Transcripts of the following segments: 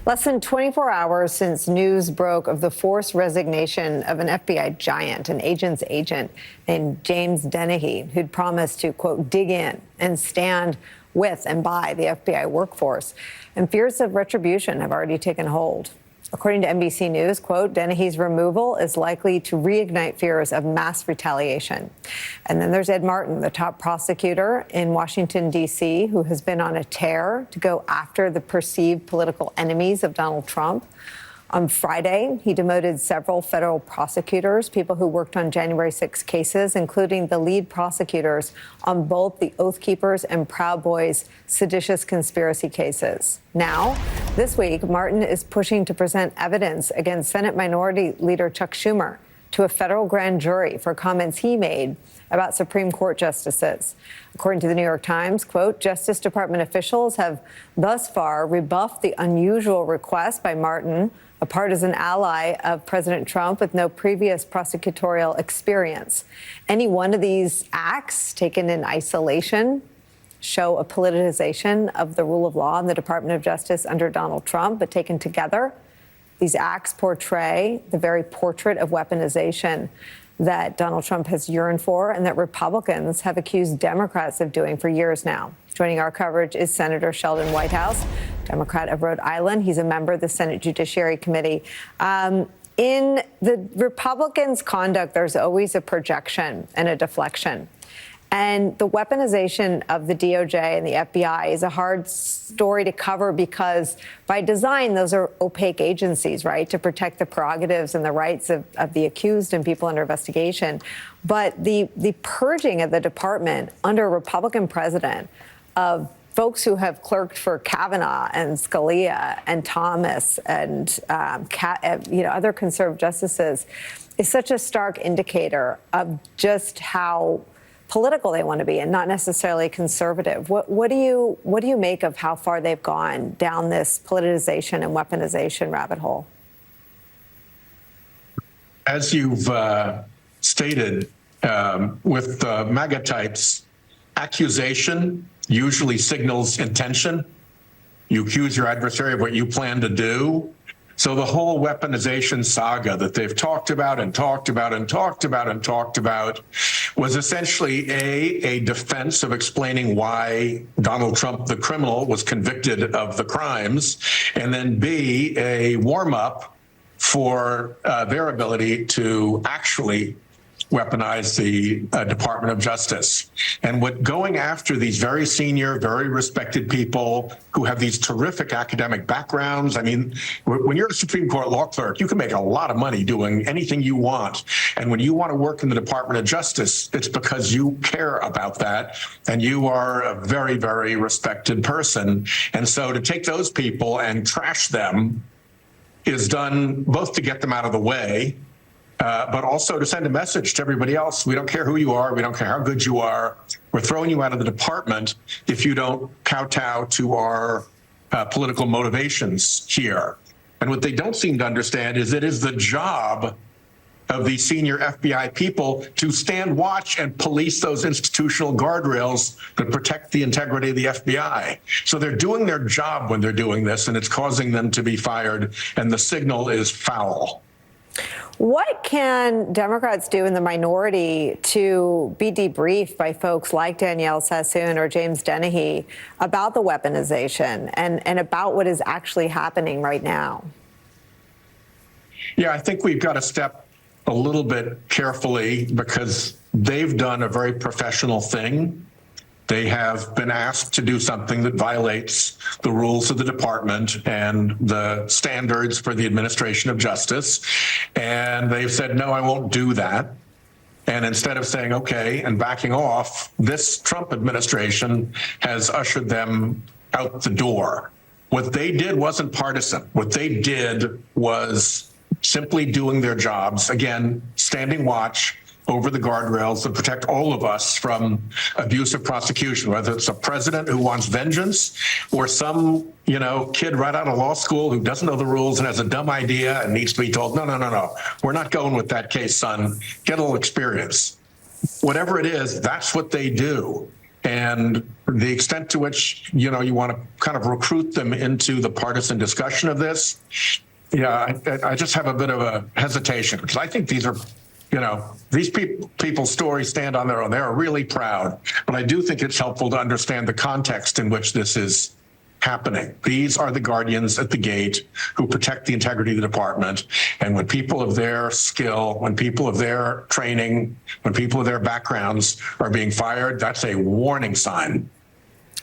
Less than 24 hours since news broke of the forced resignation of an FBI giant, an agent's agent named James Dennehy, who'd promised to, quote, dig in and stand with and by the FBI workforce. And fears of retribution have already taken hold. According to NBC News, quote, Dennehy's removal is likely to reignite fears of mass retaliation. And then there's Ed Martin, the top prosecutor in Washington, D.C., who has been on a tear to go after the perceived political enemies of Donald Trump. On Friday, he demoted several federal prosecutors, people who worked on January 6 cases, including the lead prosecutors on both the Oath Keepers and Proud Boys seditious conspiracy cases. Now, this week, Martin is pushing to present evidence against Senate Minority Leader Chuck Schumer to a federal grand jury for comments he made about Supreme Court justices. According to the New York Times, quote, Justice Department officials have thus far rebuffed the unusual request by Martin, a partisan ally of President Trump with no previous prosecutorial experience. Any one of these acts taken in isolation show a politicization of the rule of law in the Department of Justice under Donald Trump, but taken together, these acts portray the very portrait of weaponization that Donald Trump has yearned for and that Republicans have accused Democrats of doing for years now. Joining our coverage is Senator Sheldon Whitehouse, Democrat of Rhode Island. He's a member of the Senate Judiciary Committee. In the Republicans' conduct, there's always a projection and a deflection. And the weaponization of the DOJ and the FBI is a hard story to cover because by design, those are opaque agencies, right, to protect the prerogatives and the rights of the accused and people under investigation. But the purging of the department under a Republican president of folks who have clerked for Kavanaugh and Scalia and Thomas and other conservative justices is such a stark indicator of just how political they want to be and not necessarily conservative. What do you make of how far they've gone down this politicization and weaponization rabbit hole? As you've stated, with MAGA types, accusation usually signals intention. You accuse your adversary of what you plan to do. So the whole weaponization saga that they've talked about and talked about and talked about and talked about was essentially a defense of explaining why Donald Trump, the criminal, was convicted of the crimes, and then B, a warm-up for their ability to actually weaponize the Department of Justice. And what going after these very senior, very respected people who have these terrific academic backgrounds, I mean, when you're a Supreme Court law clerk, you can make a lot of money doing anything you want. And when you want to work in the Department of Justice, it's because you care about that and you are a very, very respected person. And so to take those people and trash them is done both to get them out of the way, but also to send a message to everybody else. We don't care who you are. We don't care how good you are. We're throwing you out of the department if you don't kowtow to our political motivations here. And what they don't seem to understand is it is the job of these senior FBI people to stand watch and police those institutional guardrails that protect the integrity of the FBI. So they're doing their job when they're doing this, and it's causing them to be fired, and the signal is foul. What can Democrats do in the minority to be debriefed by folks like Danielle Sassoon or James Dennehy about the weaponization and about what is actually happening right now? Yeah, I think we've got to step a little bit carefully because they've done a very professional thing. They have been asked to do something that violates the rules of the department and the standards for the administration of justice. And they've said, no, I won't do that. And instead of saying, okay, and backing off, this Trump administration has ushered them out the door. What they did wasn't partisan. What they did was simply doing their jobs, again, standing watch over the guardrails that protect all of us from abusive prosecution, whether it's a president who wants vengeance or some, kid right out of law school who doesn't know the rules and has a dumb idea and needs to be told, no, we're not going with that case, son. Get a little experience. Whatever it is, that's what they do. And the extent to which, you want to kind of recruit them into the partisan discussion of this, I just have a bit of a hesitation, because I think these are, these people's stories stand on their own. They are really proud. But I do think it's helpful to understand the context in which this is happening. These are the guardians at the gate who protect the integrity of the department. And when people of their skill, when people of their training, when people of their backgrounds are being fired, that's a warning sign.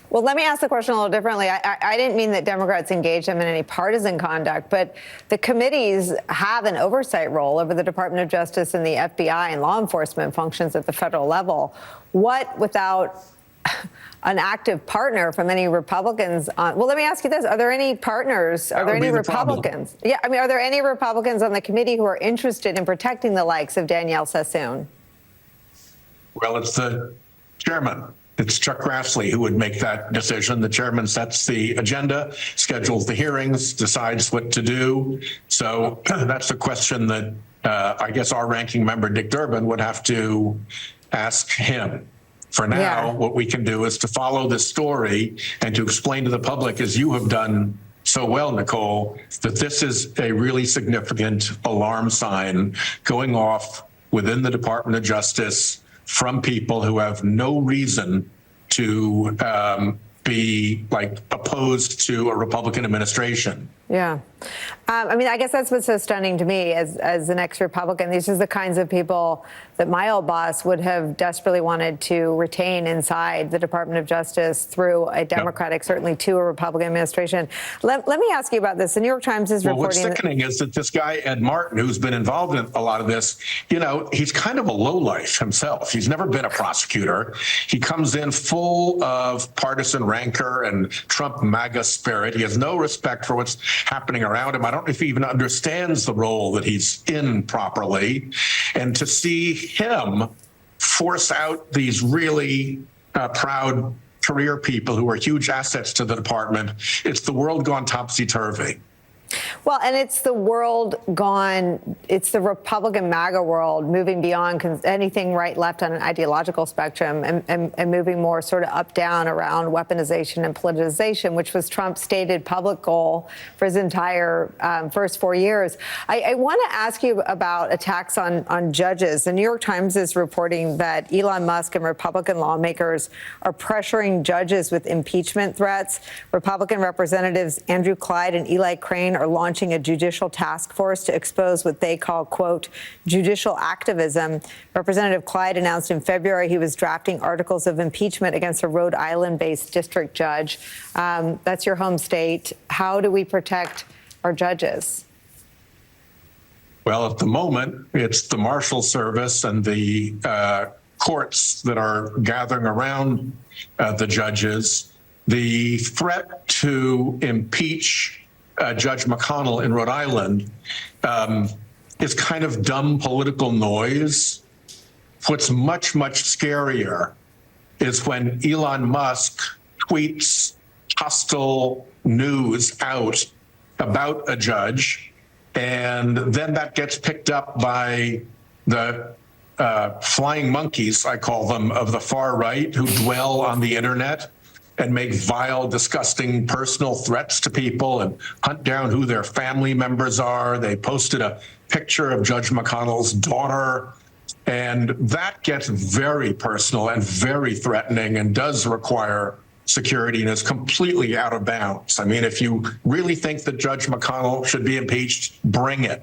Well, let me ask the question a little differently. I didn't mean that Democrats engage them in any partisan conduct, but the committees have an oversight role over the Department of Justice and the FBI and law enforcement functions at the federal level. What, without an active partner from any Republicans well, let me ask you this. Are there any partners? Are there any Republicans? Yeah, I mean, are there any Republicans on the committee who are interested in protecting the likes of Danielle Sassoon? Well, it's the chairman. It's Chuck Grassley who would make that decision. The chairman sets the agenda, schedules the hearings, decides what to do. So that's a question that I guess our ranking member, Dick Durbin, would have to ask him. For now, What we can do is to follow this story and to explain to the public, as you have done so well, Nicolle, that this is a really significant alarm sign going off within the Department of Justice from people who have no reason to be opposed to a Republican administration. Yeah. I mean, I guess that's what's so stunning to me as an ex-Republican. These are the kinds of people that my old boss would have desperately wanted to retain inside the Department of Justice through a Democratic, certainly to a Republican administration. Let me ask you about this. The New York Times is reporting. What's sickening is that this guy, Ed Martin, who's been involved in a lot of this, he's kind of a lowlife himself. He's never been a prosecutor. He comes in full of partisan rancor and Trump MAGA spirit. He has no respect for what's happening around him. I don't know if he even understands the role that he's in properly. And to see him force out these really proud career people who are huge assets to the department, it's the world gone topsy-turvy. Well, and it's the world gone, it's the Republican MAGA world moving beyond anything right, left on an ideological spectrum and moving more sort of up, down around weaponization and politicization, which was Trump's stated public goal for his entire first 4 years. I want to ask you about attacks on judges. The New York Times is reporting that Elon Musk and Republican lawmakers are pressuring judges with impeachment threats. Republican Representatives Andrew Clyde and Eli Crane are launching a judicial task force to expose what they call, quote, judicial activism. Representative Clyde announced in February he was drafting articles of impeachment against a Rhode Island-based district judge. That's your home state. How do we protect our judges? Well, at the moment, it's the Marshal Service and the courts that are gathering around the judges. The threat to impeach Judge McConnell in Rhode Island is kind of dumb political noise. What's much, much scarier is when Elon Musk tweets hostile news out about a judge, and then that gets picked up by the flying monkeys, I call them, of the far right, who dwell on the internet and make vile, disgusting personal threats to people and hunt down who their family members are. They posted a picture of Judge McConnell's daughter, and that gets very personal and very threatening and does require security and is completely out of bounds. I mean, if you really think that Judge McConnell should be impeached, bring it.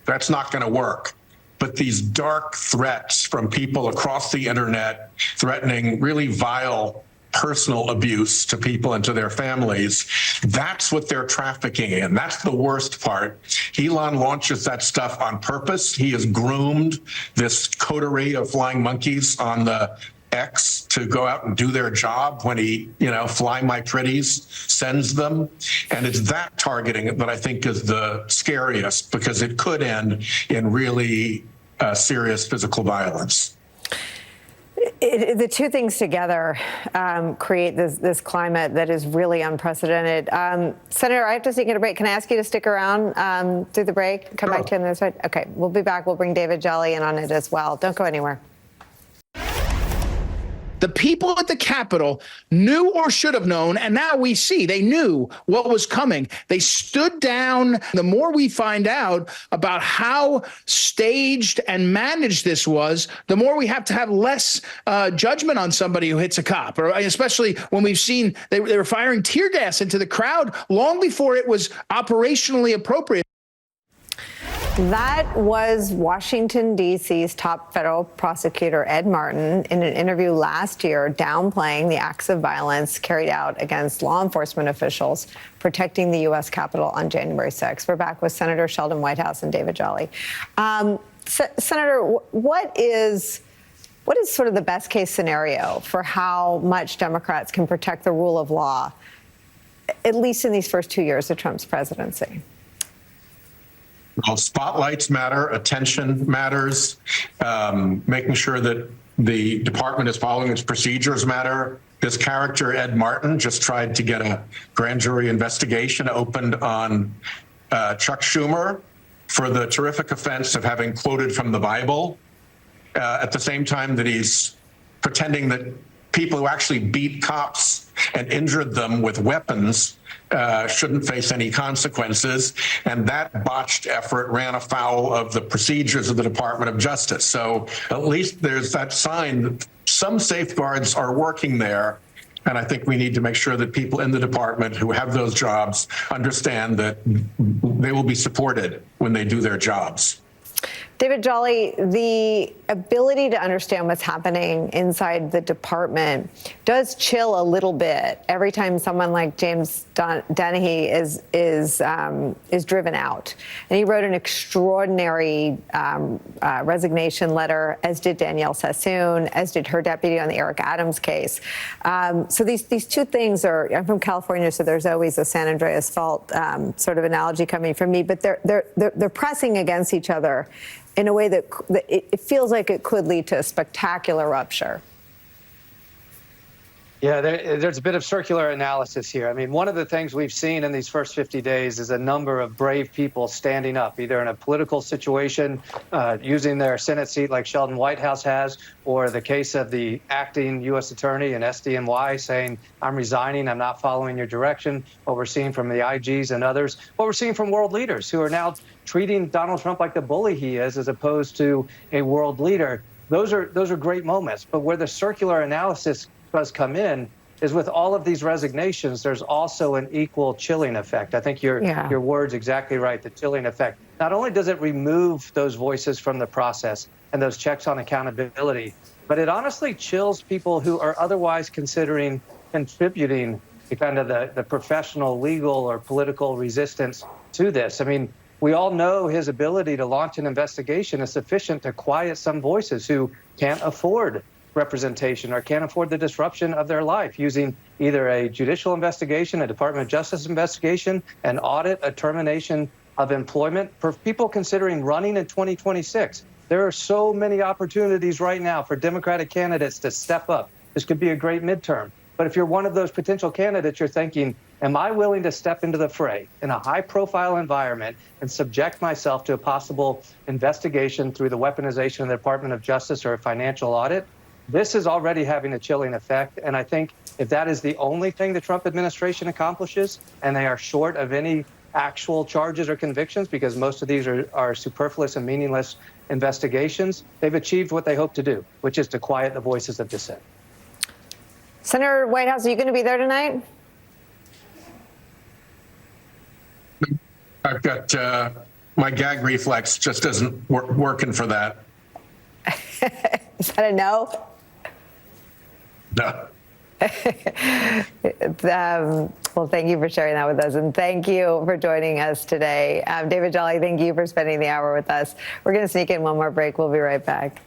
That's not going to work. But these dark threats from people across the internet threatening really vile personal abuse to people and to their families, that's what they're trafficking in. That's the worst part. Elon launches that stuff on purpose. He has groomed this coterie of flying monkeys on the X to go out and do their job when he, fly my pretties, sends them. And it's that targeting that I think is the scariest, because it could end in really serious physical violence. The two things together create this climate that is really unprecedented. Senator, I have to take a break. Can I ask you to stick around through the break? Come back to you on the other side. Okay, we'll be back. We'll bring David Jelly in on it as well. Don't go anywhere. The people at the Capitol knew or should have known, and now we see they knew what was coming. They stood down. The more we find out about how staged and managed this was, the more we have to have less judgment on somebody who hits a cop, or especially when we've seen they were firing tear gas into the crowd long before it was operationally appropriate. That was Washington, D.C.'s top federal prosecutor, Ed Martin, in an interview last year downplaying the acts of violence carried out against law enforcement officials protecting the U.S. Capitol on January 6th. We're back with Senator Sheldon Whitehouse and David Jolly. Senator, what is sort of the best case scenario for how much Democrats can protect the rule of law, at least in these first 2 years of Trump's presidency? Well, spotlights matter, attention matters, making sure that the department is following its procedures matter. This character, Ed Martin, just tried to get a grand jury investigation opened on Chuck Schumer for the terrific offense of having quoted from the Bible at the same time that he's pretending that people who actually beat cops and injured them with weapons shouldn't face any consequences. And that botched effort ran afoul of the procedures of the Department of Justice. So at least there's that sign that some safeguards are working there. And I think we need to make sure that people in the department who have those jobs understand that they will be supported when they do their jobs. David Jolly, the ability to understand what's happening inside the department does chill a little bit every time someone like James Dennehy is driven out. And he wrote an extraordinary resignation letter, as did Danielle Sassoon, as did her deputy on the Eric Adams case. So these two things are, I'm from California, so there's always a San Andreas fault sort of analogy coming from me, but they're pressing against each other in a way that it feels like it could lead to a spectacular rupture. Yeah, there's a bit of circular analysis here. I mean, one of the things we've seen in these first 50 days is a number of brave people standing up, either in a political situation, using their Senate seat like Sheldon Whitehouse has, or the case of the acting U.S. attorney in SDNY saying, I'm resigning, I'm not following your direction. What we're seeing from the IGs and others, what we're seeing from world leaders who are now treating Donald Trump like the bully he is, as opposed to a world leader. Those are great moments. But where the circular analysis does come in is with all of these resignations, there's also an equal chilling effect. I think your word's exactly right, the chilling effect. Not only does it remove those voices from the process and those checks on accountability, but it honestly chills people who are otherwise considering contributing to kind of the professional, legal, or political resistance to this. I mean, we all know his ability to launch an investigation is sufficient to quiet some voices who can't afford representation or can't afford the disruption of their life, using either a judicial investigation, a Department of Justice investigation, an audit, a termination of employment. For people considering running in 2026, there are so many opportunities right now for Democratic candidates to step up. This could be a great midterm. But if you're one of those potential candidates, you're thinking, am I willing to step into the fray in a high-profile environment and subject myself to a possible investigation through the weaponization of the Department of Justice or a financial audit? This is already having a chilling effect. And I think if that is the only thing the Trump administration accomplishes, and they are short of any actual charges or convictions, because most of these are superfluous and meaningless investigations, they've achieved what they hope to do, which is to quiet the voices of dissent. Senator Whitehouse, are you going to be there tonight? I've got my gag reflex just isn't working for that. Is that a no? No. Well, thank you for sharing that with us, and thank you for joining us today. David Jolly, thank you for spending the hour with us. We're going to sneak in one more break. We'll be right back.